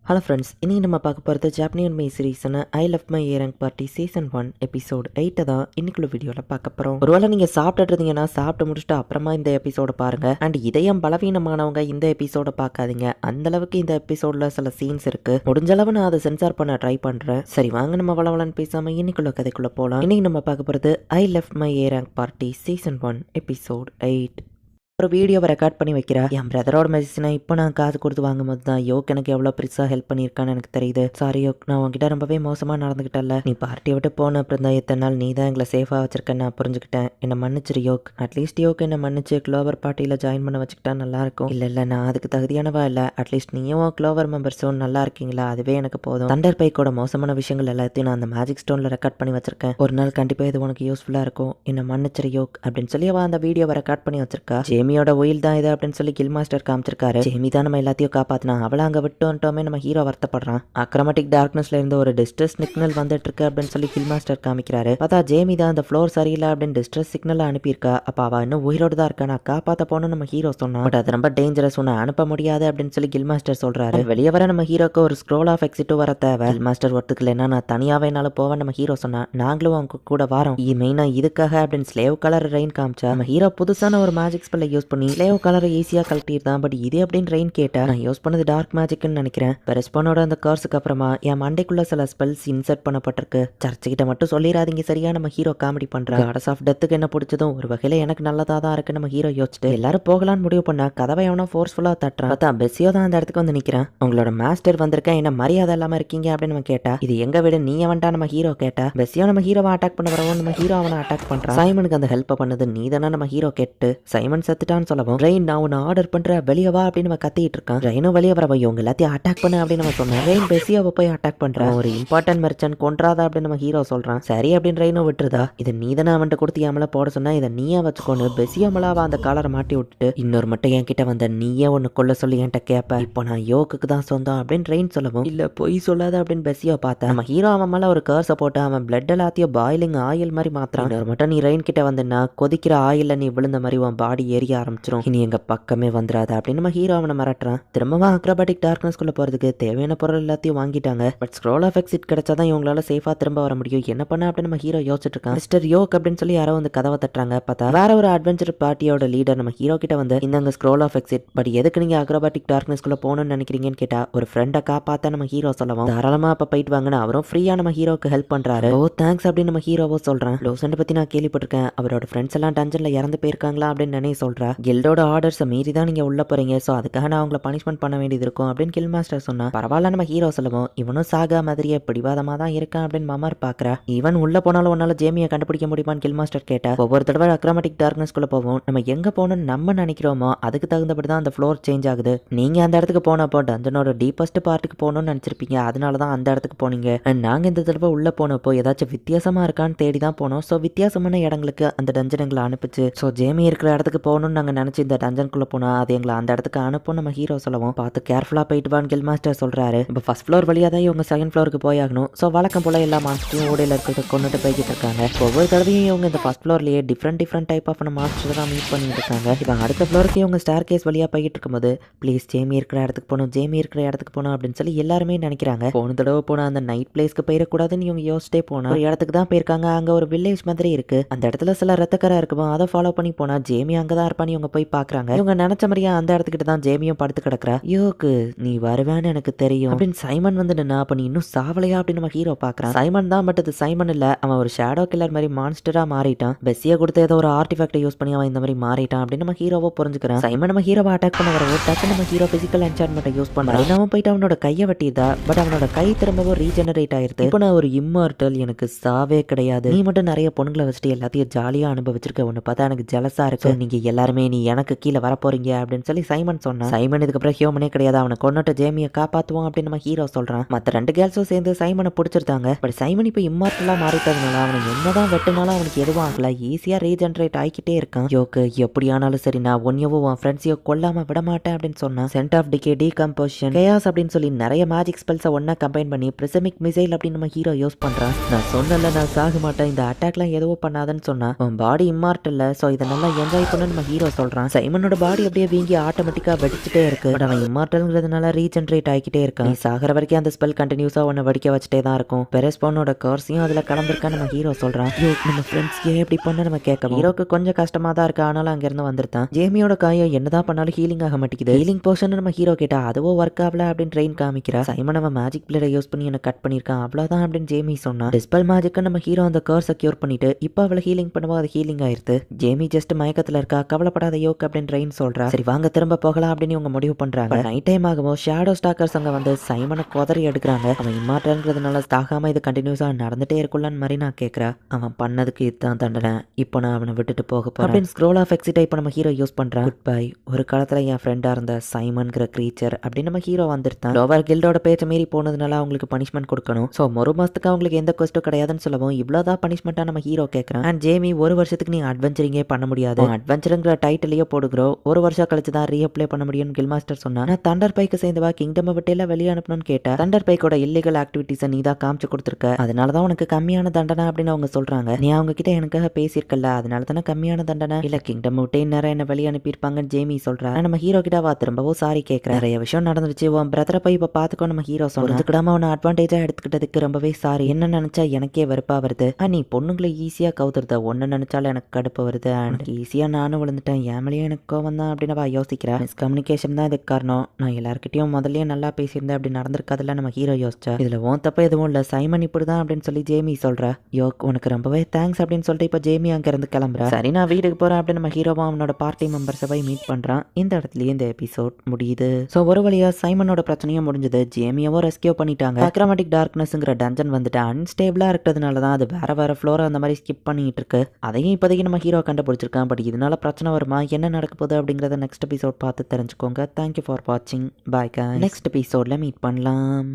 Hello friends, இன்னைக்கு நம்ம பார்க்க போகிறது ஜாப்பனியன் மே சீரீஸான I love my A rank party season 1 episode 8 தான் இன்னைக்குள்ள வீடியோவில் பார்க்க போகிறோம். ஒருவேளை நீங்கள் சாப்பிட்டுட்டு இருந்தீங்கன்னா சாப்பிட்டு முடிச்சுட்டு அப்புறமா இந்த எபிசோட பாருங்க. அண்ட் இதயம் பலவீனமானவங்க இந்த எபிசோட பார்க்காதீங்க. அந்த அளவுக்கு இந்த எபிசோட்ல சில சீன்ஸ் இருக்கு. முடிஞ்ச அளவு நான் அதை சென்சார் பண்ண ட்ரை பண்றேன். சரி வாங்க நம்ம வளவலன்னு பேசாம இன்னைக்குள்ள கதைக்குள்ள போகலாம். இன்னைக்கு நம்ம பார்க்க போகிறது ஐ love my A rank party season 1 episode 8. ஒரு வீடியோவை ரெக்கார்ட் பண்ணி வைக்கிறா. என் பிரதரோட மெசேஜ்னா இப்போ நான் காசு கொடுத்து வாங்கும்போது தான் யோக் எனக்கு எவ்வளோ பெருசாக ஹெல்ப் பண்ணியிருக்கான்னு எனக்கு தெரியுது. சாரி யோக், நான் உங்ககிட்ட ரொம்பவே மோசமாக நடந்துக்கிட்டல. நீ பார்ட்டியை விட்டு போன அப்புறம் தான் எத்தனை நாள் நீ தான் எங்களை சேஃபாக வச்சிருக்கேன்னு நான் புரிஞ்சுக்கிட்டேன். என்னை மன்னிச்சிரு யோக். அட்லீஸ்ட் யோக் என்னை மன்னிச்சு க்ளோவர் பார்ட்டியில் ஜாயின் பண்ண வச்சுக்கிட்டா நல்லாயிருக்கும். இல்லை நான் அதுக்கு தகுதியானவா இல்லை. அட்லீஸ்ட் நீயும் க்ளோவர் மெம்பர்ஸும் நல்லா இருக்கீங்களா, அதுவே எனக்கு போதும். தண்டர் பைக்கோட மோசமான விஷயங்கள் எல்லாத்தையும் நான் அந்த மேஜிக் ஸ்டோனில் ரெக்கார்ட் பண்ணி வச்சிருக்கேன். ஒரு நாள் கண்டிப்பாக இது உனக்கு யூஸ்ஃபுல்லாக இருக்கும். என்னை மன்னிச்சிரு யோக் அப்படின்னு சொல்லி அவள் அந்த வீடியோவை ரெக்கார்ட் பண்ணி வச்சிருக்கா. ஜேமியோட ஒயில் தான் இது அப்படின்னு சொல்லி கில் மாஸ்டர் காமிச்சிருக்காரு. ஜேமி தான் நம்ம எல்லாத்தையும் காப்பாத்தினா. அவளை அங்க விட்டு வந்துட்டோமே நம்ம ஹீரோ வருத்தப்படுறான். அக்ரமேட்டிக் டார்க்னஸ்ல இருந்து ஒரு டிஸ்ட்ரெஸ் சிக்னல் வந்துட்டு இருக்கு அப்படின்னு சொல்லி கில் மாஸ்டர் காமிக்கிறாரு. பார்த்தா ஜேமி தான் அந்த ஃப்ளோர் சரியில்லை அப்படின்னு டிஸ்ட்ரெஸ் சிக்னல் அனுப்பியிருக்கா. அப்ப அவ இன்னும் உயிரோடு தான் இருக்கா. நான் காப்பாத்த போனோம் நம்ம ஹீரோ சொன்னா. பட் அது ரொம்ப டேஞ்சரஸ், உன்னை அனுப்ப முடியாது அப்படின்னு சொல்லி கில் மாஸ்டர் சொல்றாரு. வெளியே வர நம்ம ஹீரோக்கு ஒரு ஸ்க்ரோல் ஆஃப் எக்ஸிட் வர தேவை. கில் மாஸ்டர் ஒத்துக்கலைன்னா நான் தனியாவே என்னால போவேன் நம்ம ஹீரோ சொன்னா. நாங்களும் அவங்க கூட வரோம் மெயினா இதுக்காக அப்படின்னு ஸ்லேவ் கலர் ரெயின் காமிச்சா. நம்ம ஹீரோ புதுசான ஒரு மேஜிக் ஸ்பெல்லை யூஸ் பண்ணி ஸ்லேவ் கலரை ஈஸியா கழட்டிருந்தான். பட் இது அப்படின்னு ரெயின் கேட்டா நான் யூஸ் பண்ணது டார்க் மேஜிக்னு நினைக்கிறேன். ரெஸ்பானோட அந்த கார்ஸுக்கு அப்புறமா என் மண்டைக்குள்ள சில ஸ்பெல்ஸ் இன்சர்ட் பண்ணப்பட்டிருக்கு. சர்ச்சு கிட்ட மட்டும் சொல்லிடாதீங்க சரியா நம்ம ஹீரோ காமெடி பண்றான். காடஸ் ஆஃப் டெத்துக்கு என்ன பிடிச்சதும் ஒரு வகையில எனக்கு நல்லதா தான் இருக்கு நம்ம ஹீரோ யோசிச்சுட்டு எல்லாரும் போகலான்னு முடிவு பண்ணா. கதவை எவனோ ஃபோர்ஸ்ஃபுல்லா தட்டுறான். பார்த்தா பெஸ்ஸியோ தான் அந்த இடத்துக்கு வந்து நிக்கிறான். உங்களோட மாஸ்டர் வந்திருக்கேன், என்ன மரியாதை இல்லாம இருக்கீங்க அப்படின்னு நம்ம கேட்டா. இது எங்க வீடு, நீ அவன்டா நம்ம ஹீரோ கேட்டா. பெஸ்ஸியோ நம்ம ஹீரோவை அட்டாக் பண்ண வரவும் நம்ம ஹீரோ அவனை அட்டாக் பண்றான். சைமனுக்கு அந்த ஹெல்ப் பண்ணது நீ தானே நம்ம ஹீரோ கேட்டு சைமன் செத்துட்டான்னு சொல்லவும் ரெயின் நான் உன்னை ஆர்டர் பண்ற வெளியே வா அப்படின்னு நம்ம கத்திட்டு இருக்கான். ரெயினும் வெளியே வரவா இவங்க எல்லாத்தையும் அட்டாக் பண்ண அப்படின்னு நம்ம சொன்னோம். ரெயின் பெசியாவை போய் அட்டாக் பண்றான். ஒரு இம்பார்ட்டன்ட் மெர்ச்சன்ட் கொன்றாதா அப்படின்னு நம்ம ஹீரோ சொல்றான். சரி அப்படின்னு ரெயினும் விட்டுருதா. இதை நீ தானே அவன்கிட்ட கொடுத்து ஏமல போட சொன்னா, இதை நீயே வச்சுக்கொண்டு பெசியாமலாவா அந்த காலரை மாட்டி விட்டுட்டு இன்னொரு மட்டும் என்கிட்ட வந்த நீயே ஒன்னு கொள்ள சொல்லி என்கிட்ட கேப்ப. இப்போ நான் யோக்குக்கு தான் சொந்தம் அப்படின்னு ரெயின் சொல்லவும் இல்ல பொய் சொல்லாத அப்படின்னு பெசியா பார்த்தா நம்ம ஹீரோ அவன் மேல ஒரு கர்ஸை போட்டு அவன் பிளட் எல்லாத்தையும் பாயிலிங் ஆயில் மாதிரி மாத்திரான். இன்னொரு மட்டும் நீ ரெயின் கிட்ட வந்தனா கொதிக்கிற ஆயில்ல நீ விழுந்த மாதிரி உன் பாடி எரிய ஆரம்பிச்சிடும். இனி எங்க பக்கமே வந்துடாத அப்படின்னு நம்ம ஹீரோ அவனை மிரட்டுறான். திரும்பவும் அக்ரோபாட்டிக் டார்க்னஸ்குள்ள போறதுக்கு தேவையான பொருள் எல்லாத்தையும் வாங்கிட்டாங்க. பட் ஸ்க்ரோல் ஆஃப் எக்ஸிட் கிடைச்சாதான் இவங்களால சேஃபா திரும்ப வர முடியும். என்ன பண்ண அப்படின்னு நம்ம ஹீரோ யோசிச்சுட்டு இருக்கான். மிஸ்டர் யோக் அப்படின்னு சொல்லி யாரோ வந்து கதவை தட்டுறாங்க. பார்த்தா வேற ஒரு அட்வென்ச்சர் பார்ட்டியோட லீடர் நம்ம ஹீரோ கிட்ட வந்து இந்தாங்க ஸ்க்ரோல் ஆஃப் எக்ஸிட். பட் எதுக்கு நீங்க அக்ரோபாட்டிக் டார்க்னஸ்குள்ள போகணும்னு நினைக்கிறீங்கன்னு கேட்டா ஒரு ஃப்ரெண்டை காப்பாத்த நம்ம ஹீரோ சொல்லவும் தாராளமா அப்ப போயிட்டு வாங்கன்னு அவரும் ஃப்ரீயா நம்ம ஹீரோக்கு ஹெல்ப் பண்றாரு. ஓ தேங்க்ஸ் அப்படின்னு நம்ம ஹீரோவோ சொல்றான். லோசன்ட் பத்தி நான் கேள்விப்பட்டிருக்கேன். அவரோட ஃப்ரெண்ட்ஸ் எல்லாம் டஞ்சன்ல இறந்து போயிருக்காங்களா அப்படின்னு நினைவு சொல்றா. கில்டோட ஆர்டர்ஸை மீறி தான் நீங்க உள்ள போறீங்க, சோ அதுக்காக நான் அவங்கள பனிஷ்மெண்ட் பண்ண வேண்டியது இருக்கும் அப்படின்னு கில் மாஸ்டர் சொன்னா. பரவாயில்ல நம்ம ஹீரோ சொல்லுவோம் இவனும் சாகா மாதிரியே பிடிவாதமா தான் இருக்கான் அப்படின்னு மமர் பாக்குறா. இவன் உள்ள போனாலும் உன்னால ஜேமியை கண்டுபிடிக்க முடியுமான்னு கில் மாஸ்டர் கேட்டா. ஒவ்வொரு தடவை அக்ரோமேட்டிக் டார்க்னஸ்குள்ள போவோம் நம்ம எங்க போகணும்னு நம்ம நினைக்கிறோமோ அதுக்கு தகுந்தபடி தான் அந்த ஃப்ளோர் சேஞ்ச் ஆகுது. நீங்க அந்த இடத்துக்கு போனப்போ டஞ்சனோட டீப்பஸ்ட் பார்ட்டுக்கு போகணும்னு நினைச்சிருப்பீங்க, அதனாலதான் அந்த இடத்துக்கு போனீங்க. நாங்க இந்த தடவை உள்ள போனப்போ ஏதாச்சும் வித்தியாசமா இருக்கான்னு தேடி தான் போனோம். சோ வித்தியாசமான இடங்களுக்கு அந்த டஞ்சன் எங்களை அனுப்பிச்சு. சோ ஜேமி இருக்கிற இடத்துக்கு போகணும்னு நாங்க நினைச்சு இந்த டஞ்சனுக்குள்ள போனா அது எங்களை அந்த இடத்துக்கு அனுப்பும் நம்ம ஹீரோ சொல்லவும் பார்த்து கேர்ஃபுல்லா போயிட்டு வான்னு கில் மாஸ்டர் சொல்றாரு. இப்போ ஃபர்ஸ்ட் ஃப்ளோர் வழியா தான் இவங்க செகண்ட் ஃப்ளோருக்கு போயாகணும். ஸோ வழக்கம் போல எல்லா மாஸ்டரையும் ஓடையில இருக்கிறத கொண்டுட்டு போய்கிட்டு இருக்காங்க. ஒவ்வொரு தடவையும் இவங்க இந்த ஃபர்ஸ்ட் ஃப்ளோர்லயே டிஃப்ரெண்ட் டைப் ஆஃப் மாஸ்டர் தான் மீட் பண்ணிட்டு இருக்காங்க. இப்போ அடுத்த ஃப்ளோருக்கு இவங்க ஸ்டார் கேஸ் வழியா போயிட்டு இருக்கும்போது ப்ளீஸ் ஜேமி இருக்கிற இடத்துக்கு போகணும், ஜேமி இருக்கிற இடத்துக்கு போகணும் அப்படின்னு சொல்லி எல்லாருமே நினைக்கிறாங்க. போன தடவை போன அந்த நைட் பிளேஸ்க்கு போயிடக்கூடாதுன்னு இவங்க யோசிச்சிட்டே போனா ஒரு இடத்துக்கு தான் போயிருக்காங்க. அங்க ஒரு வில்லேஜ் மாதிரி இருக்கு. அந்த இடத்துல சில ரத்தக்கரை இருக்கும். அதை ஃபாலோ பண்ணி போனா ஜேமி அங்கதான் இருப்பான்னு இவங்க போய் பாக்குறாங்க. இவங்க நினைச்ச மாதிரியா அந்த இடத்துக்கிட்ட தான் ஜேமியும் படுத்து கிடக்குறா. யோக்கு நீ வருவேன்னு எனக்கு தெரியும் அப்படின்னு சைமன் வந்து நின்னா. அப்ப நீ இன்னும் சாவலையா அப்படின்னு நம்ம ஹீரோ பாக்குறான். சைமன் தான், பட் அது சைமன் இல்ல, அவன் ஒரு ஷேடோ கில்லர் மாதிரி மான்ஸ்டரா மாறிட்டான். பெஸ்ஸியா கொடுத்த ஏதோ ஒரு ஆர்டிஃபேக்ட் யூஸ் பண்ணி அவன் இந்த மாதிரி மாறிட்டான் அப்படின்னு நம்ம ஹீரோவோ புரிஞ்சுக்கிறான். சைமன் நம்ம ஹீரோவை அட்டாக் பண்ண வரவோ டக்கு நம்ம ஹீரோ பிசிக்கல் என்சான்மெண்ட்டை யூஸ் பண்றான். அவன் போயிட்டு அவனோட கையை வெட்டிதா. பட் அவனோட கை திரும்பவும் ரீஜெனரேட் ஆயிருது. இப்போ நான் ஒரு இம்மார்டல், எனக்கு சாவே கிடையாது. நீ மட்டும் நிறைய பொண்ணுங்களை வச்சுட்டு எல்லாத்தையும் ஜாலியா அனுபவிச்சிருக்க. ஒன்னு பார்த்தா எனக்கு ஜலசா இருக்கு. நீங்க எல்லாருமே நீ எனக்கு கீழே வர போறீங்க அப்படின்னு சொல்லி சைமன் சொன்னா. சைமன் இதுக்கப்புறம் ஹியூமனே கிடையாது, அவனை கொண்டுட்டு ஜேமியை காப்பாத்துவோம் அப்படின்னு நம்ம ஹீரோ சொல்றான். மத்த ரெண்டு கேர்ள்ஸும் சேர்ந்து சைமனை பிடிச்சிருந்தாங்க. பட் சைமன் இப்போ இம்மார்டலா மாறிட்டதுனால அவனை என்னதான் வெட்டினாலும் அவனுக்கு எதுவும் ஆகல, ஈஸியா ரீஜெனரேட் ஆகிக்கிட்டே இருக்கான். யோக்கு எப்படி ஆனாலும் சரி நான் ஒன்னையவோ உன் ஃப்ரெண்ட்ஸையோ கொல்லாம விட மாட்டேன் அப்படின்னு சொன்னா. Scent of decay, decomposition, chaos அப்படின்னு சொல்லி நிறைய மேஜிக் ஸ்பெல்ஸை ஒன்னா கம்பைன் பண்ணி பிரிசமிக் மிசைல் அப்படின்னு நம்ம ஹீரோ யூஸ் பண்றான். நான் சொன்னல நான் சாக மாட்டேன், இந்த அட்டாக்லாம் எதுவும் பண்ணாதன்னு சொன்னா. உன் பாடி இம்மார்டல்ல, சோ இதை நல்லா என்ஜாய் பண்ணு நம்ம ஹீரோ சொல்றான். சைமனோட பாடி அப்படியே வீங்கி ஆட்டோமேட்டிக்கா வெடிச்சுட்டே இருக்கு. பட் அவன் இம்மார்டல்ங்கிறதுனால ரீஜென்ரேட் ஆகிக்கிட்டே இருக்கான். நீ சாகிற வரைக்கும் அந்த ஸ்பெல் கண்டினியூஸா உன்னை வடிக்க வச்சுட்டே தான் இருக்கும். பெரஸ்பானோட கர்ஸையும் அதுல கலந்துருக்கா நம்ம ஹீரோ சொல்றான். நம்ம ஃப்ரெண்ட்ஸ் ஏன் இப்படி பண்ண நம்ம கேட்க ஹீரோக்கு கொஞ்சம் கஷ்டமா தான் இருக்கு. ஆனாலும் அங்க இருந்து வந்துருத்தான். ஜேமியோட காயம் என்னதான் பண்ணாலும் ஹீலிங் ஆக மாட்டேங்குது. ஹீலிங் போர்ஷன் நம்ம ஹீரோ கேட்டா அதுவோ ஒர்க் ஆகல அப்படின்னு ட்ரெயின் காமிக்கிறா. சைமன் நம்ம மேஜிக் பிளேட யூஸ் பண்ணி என்ன கட் பண்ணிருக்கான் அவ்வளவுதான் அப்படின்னு ஜேமி சொன்னா. டிஸ்பெல் மேஜிக்க நம்ம ஹீரோ அந்த கர்ஸை கியூர் பண்ணிட்டு இப்ப அவளை ஹீலிங் பண்ணுவோம். அது ஹீலிங் ஆயிருது. ஜேமி ஜஸ்ட் மயக்கத்துல இருக்கா. கவலைப்படாத யோக் அப்படின்னு ட்ரெயின் சொல்றா. சரி வாங்க திரும்ப போகலாம் அப்படின்னு இவங்க முடிவு பண்றாங்க. நைட் டைம் ஆகும். ஷேடோ ஸ்டாக்கர்ஸ் அங்க வந்து சைமனை குதறி எடுக்கிறாங்க. அவன் இம்மார்டல்ங்கிறதுனால தாகாம இது கண்டினியூஸா நடந்துட்டே இருக்கும்லன்னு மாதிரி நான் கேட்கறேன். அவன் பண்ணதுக்கு இதுதான் தண்டனை. இப்போ நான் அவனை விட்டுட்டு போக போறேன் அப்படின்னு ஸ்க்ரோல் ஆஃப் எக்ஸிட் இப்போ நம்ம ஹீரோ யூஸ் பண்றான். Good bye. ஒரு காலத்துல என் ஃப்ரெண்டா இருந்த சைமன்கிற கிரீச்சர் அப்படின்னு நம்ம ஹீரோ வந்துருந்தான். லோவர் கில்டோட பேச்ச மீறி போனதுனால அவங்களுக்கு பனிஷ்மெண்ட் கொடுக்கணும். ஸோ ஒரு மாசத்துக்கு அவங்களுக்கு எந்த கொஸ்டும் கிடையாதுன்னு சொல்லவும் இவ்வளவுதான் பனிஷ்மெண்டா நம்ம ஹீரோ கேட்கறான். அண்ட் ஜேமி ஒரு வருஷத்துக்கு நீ அட்வென்ச்சரிங்கே பண்ண முடியாது. அட்வென்ச்சருங்கிற டைட்டிலேயே போடுகிறோம். ஒரு வருஷம் கழிச்சு தான் ரீஅப்ளை பண்ண முடியும்னு கில் மாஸ்டர் சொன்னா. நான் தண்டர் பைக்கு சேர்ந்து வா கிங்டம் விட்டு எல்லாம் வெளியே அனுப்பணும்னு கேட்டேன். தண்டர் பைக்கோட இல்லீகல் ஆக்டிவிட்டிஸை நீ தான் காமிச்சு கொடுத்துருக்க. அதனாலதான் உனக்கு கம்மியான தண்டனை அப்படின்னு அவங்க சொல்றாங்க. நீ அவங்க கிட்ட எனக்காக பேசியிருக்கல, அதனால தானே கம்மியான தண்டனை. இல்ல கிங்டம் விட்டே நேரம் என்ன வெளியே அனுப்பியிருப்பாங்கன்னு ஜேமி சொல்றா. நம்ம ஹீரோ கிட்ட வா திரும்பவும் சாரி கேட்கறேன். நிறைய விஷயம் நடந்துருச்சு. உன் பிரதரை போய் இப்ப பாத்துக்கோ நம்ம ஹீரோ சொல்றதுக்கிடாம அவனை அட்வான்டேஜா எடுத்துக்கிட்டதுக்கு ரொம்பவே சாரி. என்ன நினைச்சா எனக்கே வெறுப்பா வருது. நீ பொண்ணுங்களை ஈஸியா கவுத்துருத. ஒன்னு நினைச்சாலும் எனக்கு கடுப்பு வருது. அண்ட் ஈஸியா நானும் விழுந்துட்டேன். ஏமலையும் எனக்கு கோவம் தான் அப்படின்னு அவ யோசிக்கிறேன். மிஸ்கம்யூனிகேஷன் தான் இதுக்கு காரணம். நான் எல்லாருக்கிட்டையும் முதல்லயே நல்லா பேசியிருந்தேன் அப்படி நடந்திருக்காதுல நம்ம ஹீரோ யோசிச்சா. இதுல உன் தப்ப எதுவும் இல்ல. சைமன் இப்படிதான் அப்படின்னு சொல்லி ஜேமி சொல்றா. யோக் உனக்கு ரொம்பவே தேங்க்ஸ் அப்படின்னு சொல்லிட்டு இப்ப ஜேமி அங்க இருந்து கிளம்புறா. சரி நான் வீட்டுக்கு போறேன் அப்படின்னு நம்ம ஹீரோவா அவனோட பார்ட்டி மெம்பர்ஸை போய் மீட் பண்றான். இந்த இடத்துலயே இந்த எபிசோட் முடியுது. சோ ஒரு வழியா சைமனோட பிரச்சனையும் முடிஞ்சது. ஜேமியாவோ ரெஸ்கியூ பண்ணிட்டாங்க. அக்ரமேட்டிக் டார்க்னஸ்ங்கிற டஞ்சன் வந்துட்டு அன்ஸ்டேபிளா இருக்கிறதுனால தான் அது வேற ஃப்ளோரை அந்த மாதிரி ஸ்கிப் பண்ணிட்டு இருக்கு. அதையும் இப்போதைக்கு நம்ம ஹீரோ கண்டுபிடிச்சிருக்கான். பட் இதனால பிரச்சனை வருமா, என்ன நடக்க போகுது அப்படிங்கறத நெக்ஸ்ட் எபிசோட் பார்த்து தெரிஞ்சுக்கோங்க. தேங்க்யூ ஃபார் வாட்சிங். Bye guys. நெக்ஸ்ட் எபிசோட்ல மீட் பண்ணலாம்.